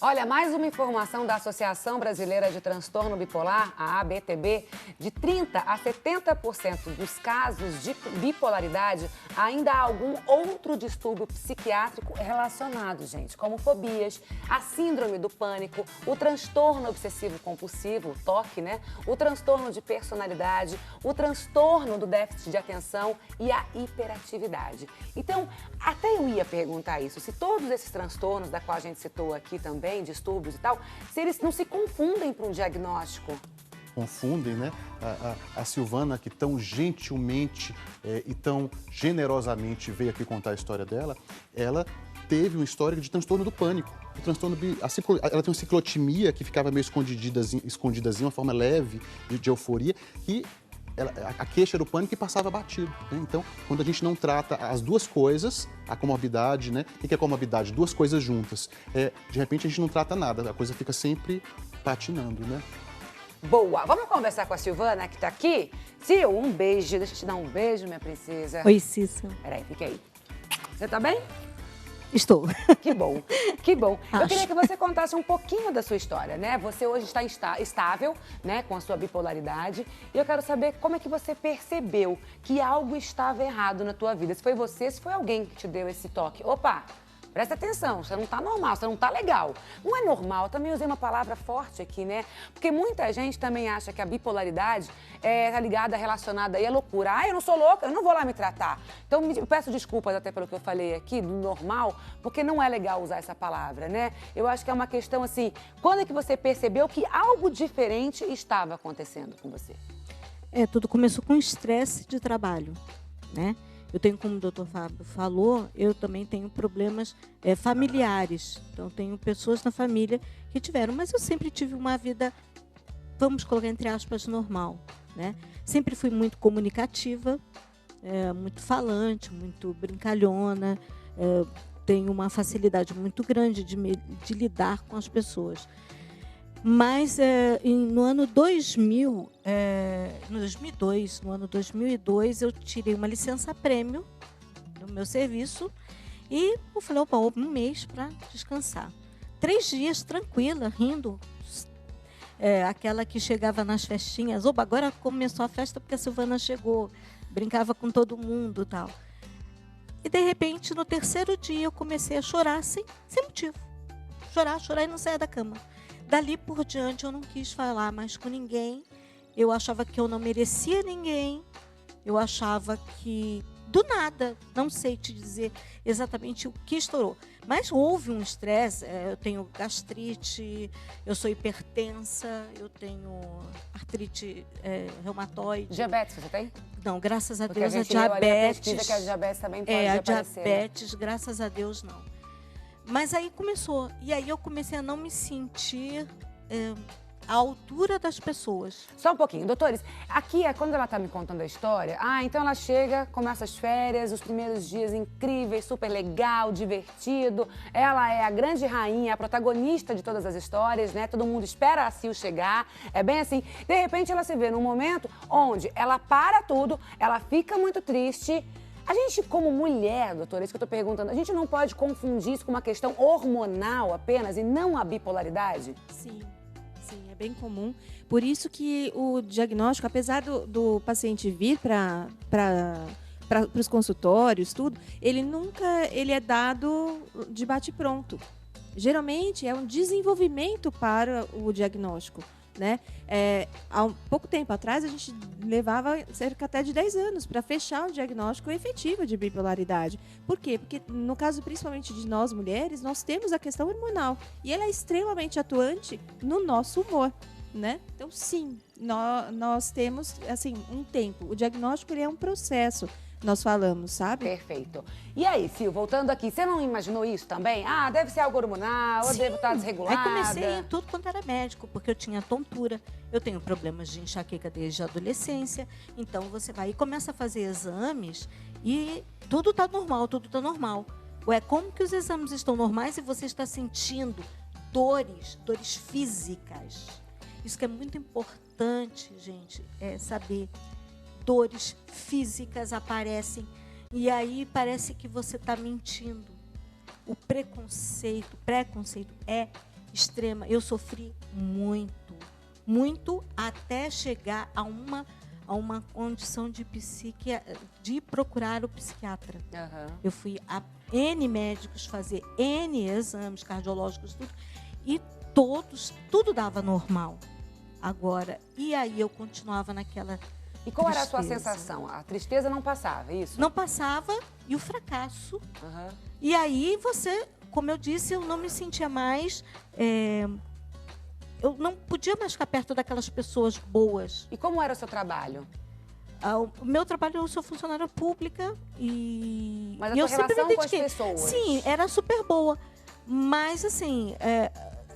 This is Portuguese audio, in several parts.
Olha, mais uma informação da Associação Brasileira de Transtorno Bipolar, a ABTB, de 30% a 70% dos casos de bipolaridade, ainda há algum outro distúrbio psiquiátrico relacionado, gente, como fobias, a síndrome do pânico, o transtorno obsessivo-compulsivo, o TOC, né? O transtorno de personalidade, o transtorno do déficit de atenção e a hiperatividade. Então, até eu ia perguntar isso, se todos esses transtornos, da qual a gente citou aqui também, distúrbios e tal, se eles não se confundem para um diagnóstico. Confundem, né? A Silvana, que tão gentilmente e tão generosamente veio aqui contar a história dela, ela teve um histórico de transtorno do pânico. O transtorno, ela tem uma ciclotimia que ficava meio escondidazinha, uma forma leve de euforia, que a queixa era o pânico e passava batido, né? Então, quando a gente não trata as duas coisas, a comorbidade, né? O que é comorbidade? Duas coisas juntas. De repente, a gente não trata nada, a coisa fica sempre patinando, né? Boa! Vamos conversar com a Silvana, que tá aqui? Sil, um beijo. Deixa eu te dar um beijo, minha princesa. Oi, Cícero. Peraí, fica aí. Você tá bem? Estou. Que bom, que bom. Acho. Eu queria que você contasse um pouquinho da sua história, né? Você hoje está estável, né, com a sua bipolaridade. E eu quero saber como é que você percebeu que algo estava errado na tua vida. Se foi você, se foi alguém que te deu esse toque. Opa, presta atenção, você não tá normal, você não tá legal. Não é normal, eu também usei uma palavra forte aqui, né? Porque muita gente também acha que a bipolaridade tá ligada, relacionada aí à loucura. Ah, eu não sou louca, eu não vou lá me tratar. Então, eu peço desculpas até pelo que eu falei aqui, do normal, porque não é legal usar essa palavra, né? Eu acho que é uma questão assim, quando é que você percebeu que algo diferente estava acontecendo com você? Tudo começou com estresse de trabalho, né? Eu tenho, como o doutor Fábio falou, eu também tenho problemas familiares. Então, tenho pessoas na família que tiveram, mas eu sempre tive uma vida, vamos colocar entre aspas, normal, né? Sempre fui muito comunicativa, muito falante, muito brincalhona, tenho uma facilidade muito grande de lidar com as pessoas. Mas no ano 2000, no ano 2002, eu tirei uma licença-prêmio do meu serviço e eu falei, opa, um mês para descansar. 3 dias tranquila, rindo. Aquela que chegava nas festinhas, opa, agora começou a festa porque a Silvana chegou, brincava com todo mundo e tal. E de repente, no 3º dia, eu comecei a chorar sem motivo. Chorar e não sair da cama. Dali por diante, eu não quis falar mais com ninguém. Eu achava que eu não merecia ninguém. Eu achava que, do nada, não sei te dizer exatamente o que estourou. Mas houve um estresse. Eu tenho gastrite, eu sou hipertensa, eu tenho artrite reumatoide. Diabetes, você tem? Não, graças a Porque Deus, a gente leu ali a pesquisa que a diabetes também pode aparecer. A diabetes, graças a Deus, não. Mas aí começou, e aí eu comecei a não me sentir à altura das pessoas. Só um pouquinho, doutores, aqui é quando ela tá me contando a história, então ela chega, começa as férias, os primeiros dias incríveis, super legal, divertido, ela é a grande rainha, a protagonista de todas as histórias, né? Todo mundo espera a Sil chegar, é bem assim. De repente ela se vê num momento onde ela para tudo, ela fica muito triste. A gente, como mulher, doutora, é isso que eu tô perguntando, a gente não pode confundir isso com uma questão hormonal apenas e não a bipolaridade? Sim, é bem comum. Por isso que o diagnóstico, apesar do paciente vir para os consultórios, tudo, ele é dado de bate-pronto. Geralmente é um desenvolvimento para o diagnóstico, né? Há um pouco tempo atrás, a gente levava cerca até de 10 anos para fechar o diagnóstico efetivo de bipolaridade. Por quê? Porque no caso principalmente de nós mulheres, nós temos a questão hormonal e ela é extremamente atuante no nosso humor, né? Então, sim, nós temos assim um tempo. O diagnóstico ele é um processo. Nós falamos, sabe? Perfeito. E aí, Sil, voltando aqui, você não imaginou isso também? Deve ser algo hormonal, Sim. eu devo estar desregulada. Aí comecei a ir em tudo quanto era médico, porque eu tinha tontura, eu tenho problemas de enxaqueca desde a adolescência. Então você vai e começa a fazer exames e tudo está normal, tudo está normal. Ué, como que os exames estão normais e você está sentindo dores físicas? Isso que é muito importante, gente, saber. Dores físicas aparecem e aí parece que você está mentindo. O preconceito é extrema. Eu sofri muito, muito, até chegar a uma condição de procurar o psiquiatra. Aham. Eu fui a N médicos fazer N exames cardiológicos, tudo, e tudo dava normal. Agora, e aí eu continuava naquela E qual era a sua tristeza. sensação? A tristeza não passava, é isso? Não passava, e o fracasso. Aham. E aí você, como eu disse, eu não me sentia mais... eu não podia mais ficar perto daquelas pessoas boas. E como era o seu trabalho? O meu trabalho, eu sou funcionária pública e... Mas a e eu tua sempre me relação com as dediquei. pessoas? Sim, era super boa. Mas, assim,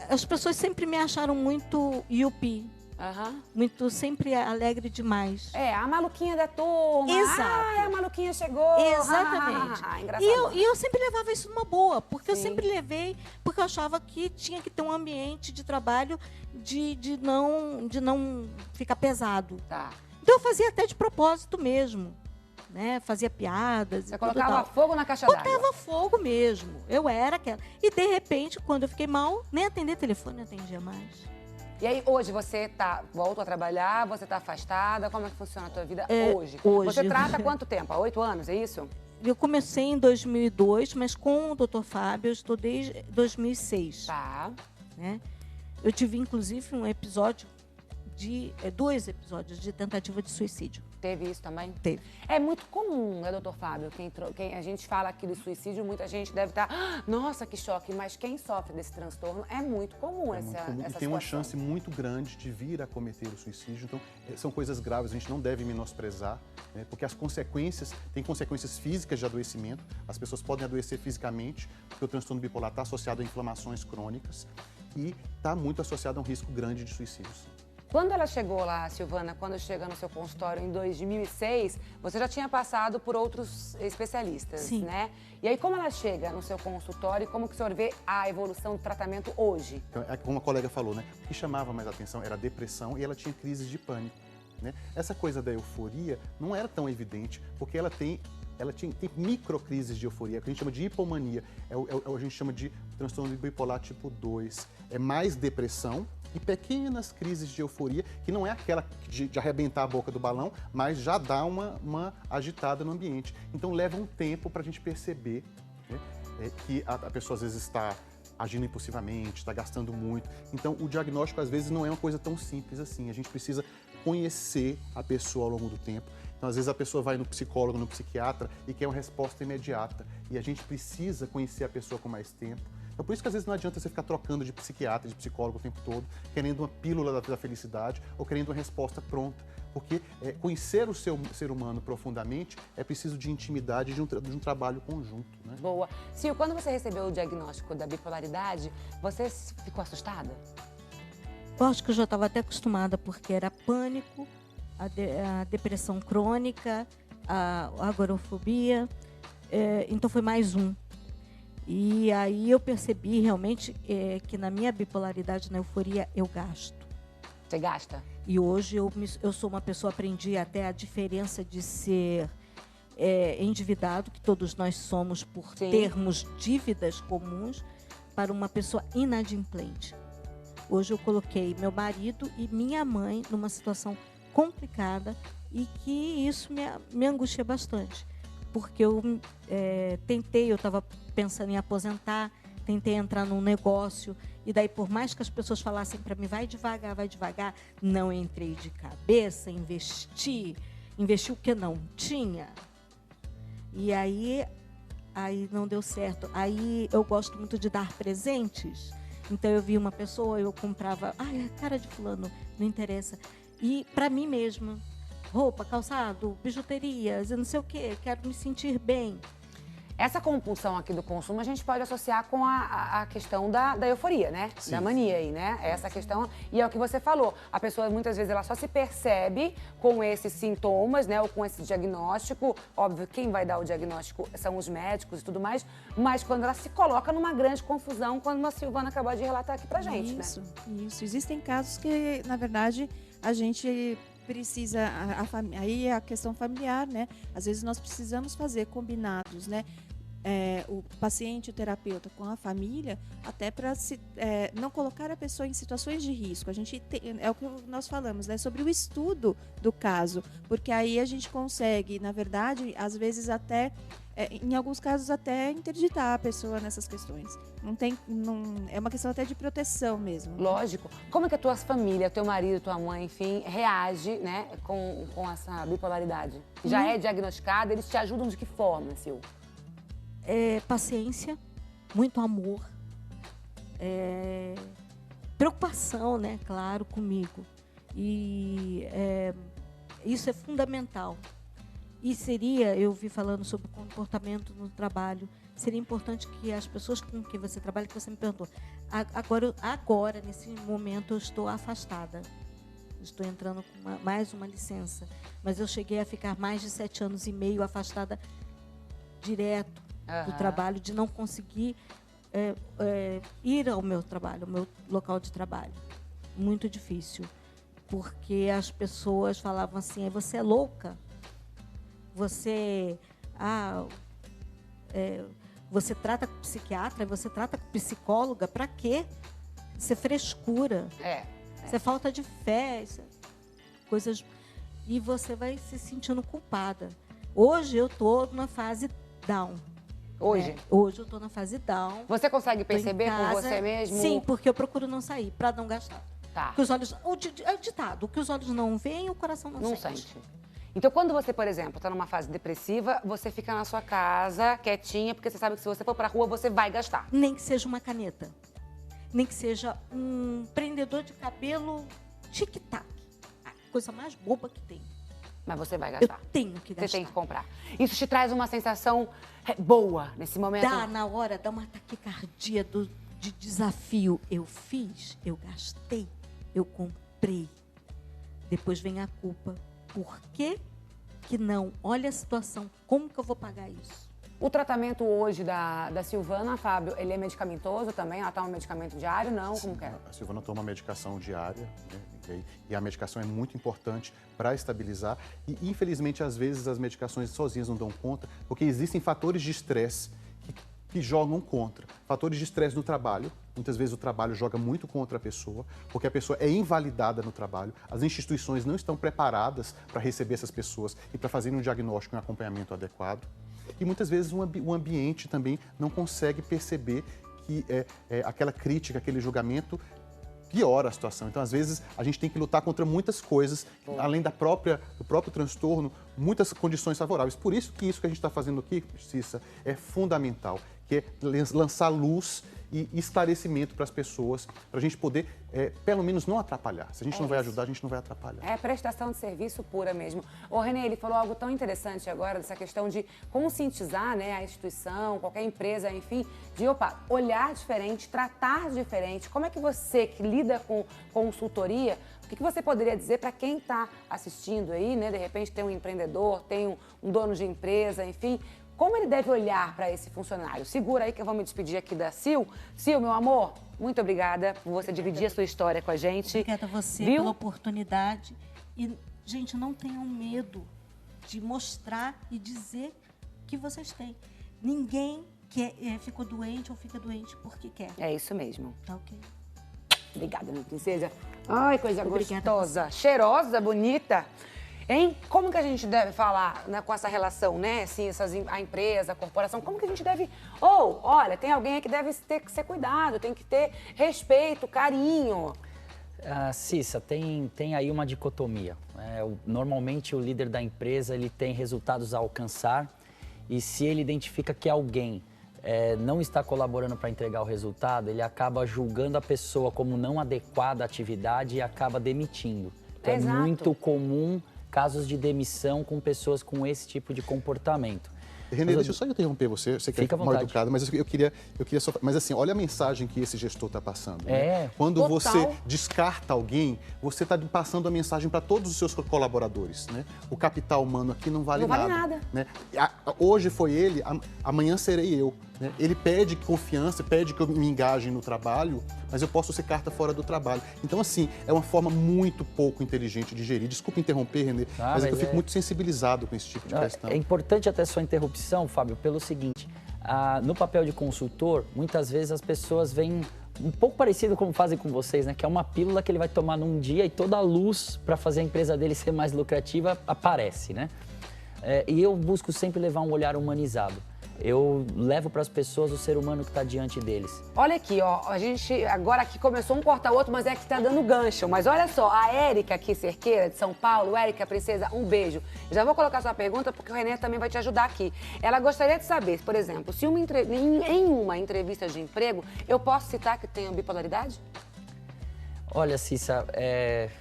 as pessoas sempre me acharam muito yuppie. Aham. Muito, sempre alegre demais. É, a maluquinha da turma. Exato. Ah, a maluquinha chegou. Exatamente. Engraçado. E eu sempre levava isso numa boa, porque eu Sim. sempre levei, porque eu achava que tinha que ter um ambiente de trabalho de não ficar pesado. Tá. Então eu fazia até de propósito mesmo, né? Fazia piadas Você e tudo colocava tal. fogo na caixa d'água. Botava fogo mesmo. Eu era aquela. E de repente, quando eu fiquei mal, nem atender telefone eu atendia mais. E aí, hoje, você voltou a trabalhar, você tá afastada? Como é que funciona a tua vida hoje? hoje. Você trata há quanto tempo? Há 8 anos, é isso? Eu comecei em 2002, mas com o Dr. Fábio eu estou desde 2006. Tá. Né? Eu tive, inclusive, um episódio dois episódios de tentativa de suicídio. Teve isso também? Teve. É muito comum, né, doutor Fábio? Quem a gente fala aqui do suicídio, muita gente deve estar... nossa, que choque! Mas quem sofre desse transtorno é muito comum É muito comum. E essa tem uma situação. chance muito grande de vir a cometer o suicídio. Então, são coisas graves, a gente não deve menosprezar, né? Porque as consequências, tem consequências físicas de adoecimento. As pessoas podem adoecer fisicamente, porque o transtorno bipolar está associado a inflamações crônicas e está muito associado a um risco grande de suicídio. Sim. Quando ela chegou lá, Silvana, quando chega no seu consultório em 2006, você já tinha passado por outros especialistas, Sim. né? E aí, como ela chega no seu consultório, como que o senhor vê a evolução do tratamento hoje? Então, como a colega falou, né? O que chamava mais atenção era a depressão e ela tinha crises de pânico, né? Essa coisa da euforia não era tão evidente, porque ela tem microcrises de euforia, que a gente chama de hipomania, a gente chama de transtorno bipolar tipo 2. É mais depressão e pequenas crises de euforia, que não é aquela de arrebentar a boca do balão, mas já dá uma agitada no ambiente. Então leva um tempo para a gente perceber, né, que a pessoa às vezes está agindo impulsivamente, está gastando muito. Então o diagnóstico às vezes não é uma coisa tão simples assim, a gente precisa conhecer a pessoa ao longo do tempo. Então, às vezes, a pessoa vai no psicólogo, no psiquiatra e quer uma resposta imediata. E a gente precisa conhecer a pessoa com mais tempo. Então, por isso que às vezes não adianta você ficar trocando de psiquiatra, de psicólogo o tempo todo, querendo uma pílula da felicidade ou querendo uma resposta pronta. Porque conhecer o seu ser humano profundamente é preciso de intimidade e de um trabalho conjunto, né? Boa. Sil, quando você recebeu o diagnóstico da bipolaridade, você ficou assustada? Eu acho que eu já estava até acostumada, porque era pânico, a depressão crônica, a agorafobia, então foi mais um. E aí eu percebi realmente que na minha bipolaridade, na euforia, eu gasto. Você gasta? E hoje eu sou uma pessoa, aprendi até a diferença de ser endividado, que todos nós somos por Sim. termos dívidas comuns, para uma pessoa inadimplente. Hoje eu coloquei meu marido e minha mãe numa situação complicada e que isso me angustia bastante. Porque eu eu estava pensando em aposentar, tentei entrar num negócio e daí, por mais que as pessoas falassem para mim, vai devagar, não entrei de cabeça, investi o que não tinha. E aí não deu certo. Aí eu gosto muito de dar presentes. Então eu vi uma pessoa, eu comprava, a cara de fulano, não interessa. E para mim mesma, roupa, calçado, bijuterias, eu não sei o quê, quero me sentir bem. Essa compulsão aqui do consumo a gente pode associar com a questão da euforia, né? Sim. Da mania aí, né? Essa questão, e é o que você falou, a pessoa muitas vezes ela só se percebe com esses sintomas, né? Ou com esse diagnóstico, óbvio, quem vai dar o diagnóstico são os médicos e tudo mais, mas quando ela se coloca numa grande confusão, como a Silvana acabou de relatar aqui pra gente, né? Isso. Existem casos que, na verdade, a gente precisa, aí é a questão familiar, né? Às vezes nós precisamos fazer combinados, né? o paciente, o terapeuta com a família, até para não colocar a pessoa em situações de risco. A gente é o que nós falamos, né, sobre o estudo do caso, porque aí a gente consegue, na verdade, às vezes até, em alguns casos até interditar a pessoa nessas questões. É uma questão até de proteção mesmo. Lógico. Como é que a tua família, teu marido, tua mãe, enfim, reage, né, com essa bipolaridade? Já é diagnosticada, eles te ajudam de que forma, Sil? Paciência, muito amor, preocupação, né, claro, comigo. E isso é fundamental. E eu vi falando sobre comportamento no trabalho, seria importante que as pessoas com quem você trabalha, que você me perguntou, agora nesse momento, eu estou afastada. Estou entrando com mais uma licença. Mas eu cheguei a ficar mais de 7 anos e meio afastada direto do trabalho, de não conseguir ir ao meu trabalho, ao meu local de trabalho. Muito difícil. Porque as pessoas falavam assim, você é louca? Você trata com psiquiatra, você trata com psicóloga, para quê? Isso é frescura. Isso é falta de fé, coisas. E você vai se sentindo culpada. Hoje eu estou numa fase down. Hoje? Hoje eu estou na fase down. Você consegue perceber com você mesmo? Sim, porque eu procuro não sair, para não gastar. Tá. Porque os olhos, é o ditado, o que os olhos não veem, o coração não sente. Então, quando você, por exemplo, está numa fase depressiva, você fica na sua casa, quietinha, porque você sabe que se você for para a rua, você vai gastar. Nem que seja uma caneta. Nem que seja um prendedor de cabelo tic-tac. A coisa mais boba que tem. Mas você vai gastar. Eu tenho que gastar. Você tem que comprar. Isso te traz uma sensação boa nesse momento? Na hora, dá uma taquicardia de desafio. Eu fiz, eu gastei, eu comprei. Depois vem a culpa. Por que não? Olha a situação, como que eu vou pagar isso? O tratamento hoje da Silvana, Fábio, ele é medicamentoso também? Ela toma medicamento diário? Não? Sim, como que é? A Silvana toma medicação diária, né? E a medicação é muito importante para estabilizar. E, infelizmente, às vezes as medicações sozinhas não dão conta, porque existem fatores de estresse que jogam contra. Fatores de estresse no trabalho. Muitas vezes o trabalho joga muito contra a pessoa, porque a pessoa é invalidada no trabalho. As instituições não estão preparadas para receber essas pessoas e para fazerem um diagnóstico e um acompanhamento adequado. E muitas vezes o ambiente também não consegue perceber que aquela crítica, aquele julgamento piora a situação. Então, às vezes, a gente tem que lutar contra muitas coisas, além do próprio transtorno, muitas condições favoráveis. Por isso que a gente está fazendo aqui, Cissa, é fundamental, que é lançar luz e esclarecimento para as pessoas, para a gente poder, pelo menos, não atrapalhar. Se a gente não vai ajudar, a gente não vai atrapalhar. É prestação de serviço pura mesmo. O Renê, ele falou algo tão interessante agora, dessa questão de conscientizar, né, a instituição, qualquer empresa, enfim, de, olhar diferente, tratar diferente. Como é que você, que lida com consultoria, o que você poderia dizer para quem está assistindo aí, né, de repente tem um empreendedor, tem um dono de empresa, enfim, como ele deve olhar para esse funcionário? Segura aí que eu vou me despedir aqui da Sil. Sil, meu amor, muito obrigada por você dividir a sua história com a gente. Obrigada a você pela oportunidade. E, gente, não tenham medo de mostrar e dizer que vocês têm. Ninguém ficou doente ou fica doente porque quer. É isso mesmo. Tá ok. Obrigada, minha princesa. Ai, coisa gostosa, cheirosa, bonita. Hein? Como que a gente deve falar, né, com essa relação, né? Assim, a empresa, a corporação, como que a gente deve... olha, tem alguém aí que deve ter que ser cuidado, tem que ter respeito, carinho. Cissa, tem aí uma dicotomia. Normalmente o líder da empresa ele tem resultados a alcançar e se ele identifica que alguém não está colaborando para entregar o resultado, ele acaba julgando a pessoa como não adequada à atividade e acaba demitindo. Então, Exato. É muito comum casos de demissão com pessoas com esse tipo de comportamento. Renê, deixa eu só interromper você, você que é mal educado, mas eu queria só... Mas assim, olha a mensagem que esse gestor está passando. Né? Quando você descarta alguém, você está passando a mensagem para todos os seus colaboradores. Né? O capital humano aqui não vale nada. Né? Hoje foi ele, amanhã serei eu. Né? Ele pede confiança, pede que eu me engaje no trabalho, mas eu posso ser carta fora do trabalho. Então, assim, é uma forma muito pouco inteligente de gerir. Desculpa interromper, Renê, mas eu fico muito sensibilizado com esse tipo de questão. É importante até sua interrupção, Fábio, pelo seguinte, No papel de consultor, muitas vezes as pessoas veem um pouco parecido como fazem com vocês, né? Que é uma pílula que ele vai tomar num dia e toda a luz para fazer a empresa dele ser mais lucrativa aparece, né? E eu busco sempre levar um olhar humanizado. Eu levo para as pessoas o ser humano que está diante deles. Olha aqui, ó, a gente agora aqui começou um corta o outro, mas é que tá dando gancho. Mas olha só, a Érica aqui, Cerqueira, de São Paulo. Érica, princesa, um beijo. Já vou colocar sua pergunta porque o Renê também vai te ajudar aqui. Ela gostaria de saber, por exemplo, se em uma entrevista de emprego, eu posso citar que tenho bipolaridade? Olha, Cissa,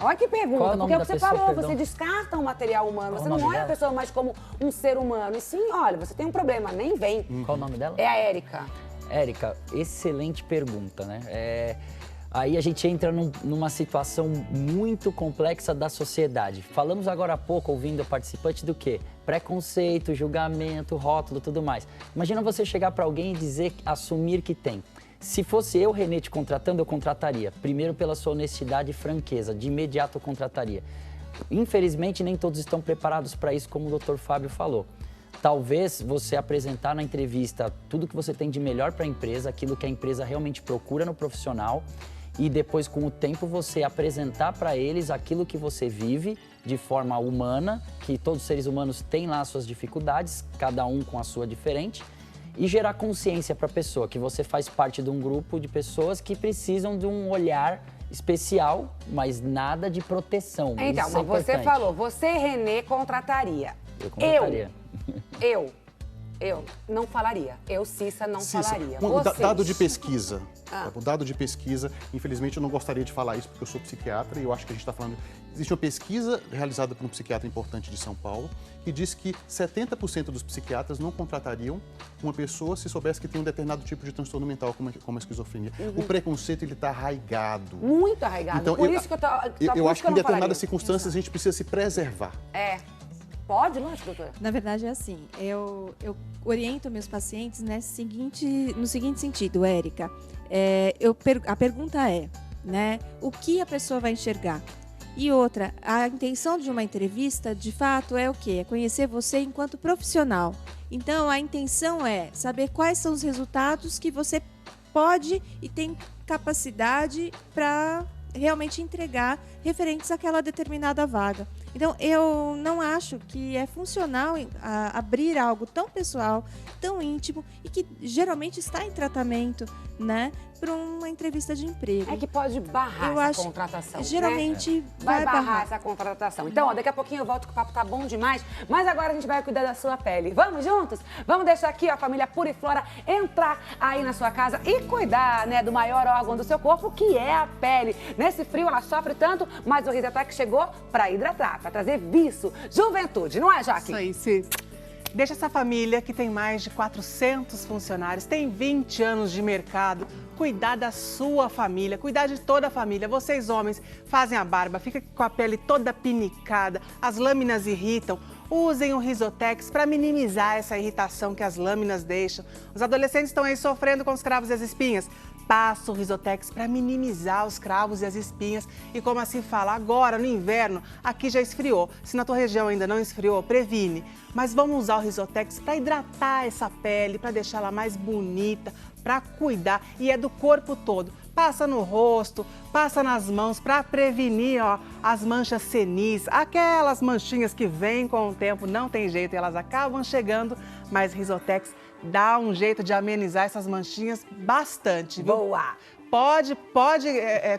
Olha que pergunta, Qual é o nome porque é o da que você pessoa, falou, perdão? você descarta um material humano, Qual você o não nome olha a dela? pessoa mais como um ser humano. E sim, olha, você tem um problema, nem vem. qual o nome dela? É a Érica. Érica, excelente pergunta, né? Aí a gente entra numa situação muito complexa da sociedade. Falamos agora há pouco, ouvindo a participante, do quê? Preconceito, julgamento, rótulo, tudo mais. Imagina você chegar para alguém e dizer, assumir que tem. Se fosse eu, Renê, te contratando, eu contrataria. Primeiro pela sua honestidade e franqueza, de imediato eu contrataria. Infelizmente, nem todos estão preparados para isso, como o Dr. Fábio falou. Talvez você apresentar na entrevista tudo que você tem de melhor para a empresa, aquilo que a empresa realmente procura no profissional, e depois, com o tempo, você apresentar para eles aquilo que você vive de forma humana, que todos os seres humanos têm lá as suas dificuldades, cada um com a sua diferente, e gerar consciência para a pessoa, que você faz parte de um grupo de pessoas que precisam de um olhar especial, mas nada de proteção. Então, Isso é mas você importante. falou, você, Renê, contrataria. Eu contrataria. Eu não falaria. Eu, Cissa, não Cissa, falaria. Dado de pesquisa. Ah. O dado de pesquisa, infelizmente eu não gostaria de falar isso porque eu sou psiquiatra e eu acho que a gente está falando... Existe uma pesquisa realizada por um psiquiatra importante de São Paulo que diz que 70% dos psiquiatras não contratariam uma pessoa se soubesse que tem um determinado tipo de transtorno mental, como a esquizofrenia. O preconceito, ele está arraigado. Muito arraigado. Então, Por isso que eu acho que em não determinadas falaria. circunstâncias a gente precisa se preservar. Pode, lógico, doutora. Na verdade, é assim, eu oriento meus pacientes no seguinte sentido, Érica. A pergunta é, né, o que a pessoa vai enxergar? E outra, a intenção de uma entrevista, de fato, é o quê? É conhecer você enquanto profissional. Então, a intenção é saber quais são os resultados que você pode e tem capacidade para realmente entregar referentes àquela determinada vaga. Então, eu não acho que é funcional abrir algo tão pessoal, tão íntimo e que geralmente está em tratamento, né, para uma entrevista de emprego. É que pode barrar Eu essa acho, contratação. geralmente né? vai vai barrar essa contratação. Então, ó, daqui a pouquinho eu volto que o papo tá bom demais, mas agora a gente vai cuidar da sua pele. Vamos juntos? Vamos deixar aqui ó, a família Puriflora entrar aí na sua casa e cuidar, né, do maior órgão do seu corpo, que é a pele. Nesse frio ela sofre tanto, mas o Rizetec chegou para hidratar, para trazer viço, juventude, não é, Jaque? Isso aí, Cis. Deixa essa família que tem mais de 400 funcionários, tem 20 anos de mercado, cuidar da sua família, cuidar de toda a família. Vocês, homens, fazem a barba, fica com a pele toda pinicada, as lâminas irritam. Usem o Risotex para minimizar essa irritação que as lâminas deixam. Os adolescentes estão aí sofrendo com os cravos e as espinhas. Passa o Risotex para minimizar os cravos e as espinhas. E como assim fala, agora no inverno, aqui já esfriou. Se na tua região ainda não esfriou, previne. Mas vamos usar o Risotex para hidratar essa pele, para deixá-la mais bonita, para cuidar. E é do corpo todo. Passa no rosto, passa nas mãos para prevenir ó, as manchas senis, aquelas manchinhas que vêm com o tempo, não tem jeito, elas acabam chegando, mas Risotex dá um jeito de amenizar essas manchinhas bastante, viu? Boa! Pode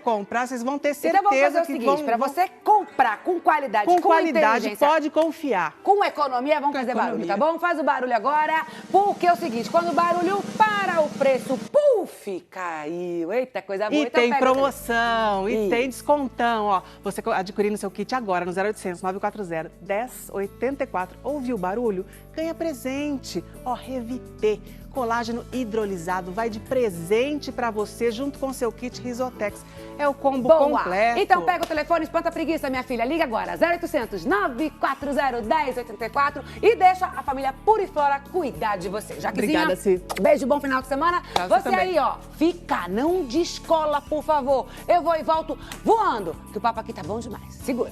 comprar, vocês vão ter Então vamos certeza fazer o que seguinte, para você comprar com qualidade, com qualidade, inteligência, pode confiar. com economia, vamos fazer barulho, tá bom? Faz o barulho agora, porque é o seguinte, quando o barulho para, o preço, puf, caiu. Eita, coisa boa. E Então tem pega promoção, e Isso. tem descontão, ó. Você adquirindo seu kit agora no 0800 940 1084. Ouviu o barulho? Ganha presente, ó, Revitê. Colágeno hidrolisado vai de presente para você junto com seu kit Risotex. É o combo completo. Então pega o telefone, espanta a preguiça, minha filha. Liga agora, 0800 940 1084 e deixa a família Puriflora cuidar de você. Jaquezinha, Obrigada, Cis. beijo, bom final de semana. Pra Você você também. aí, ó, fica, não descola, por favor. Eu vou e volto voando, que o papo aqui tá bom demais. Segura.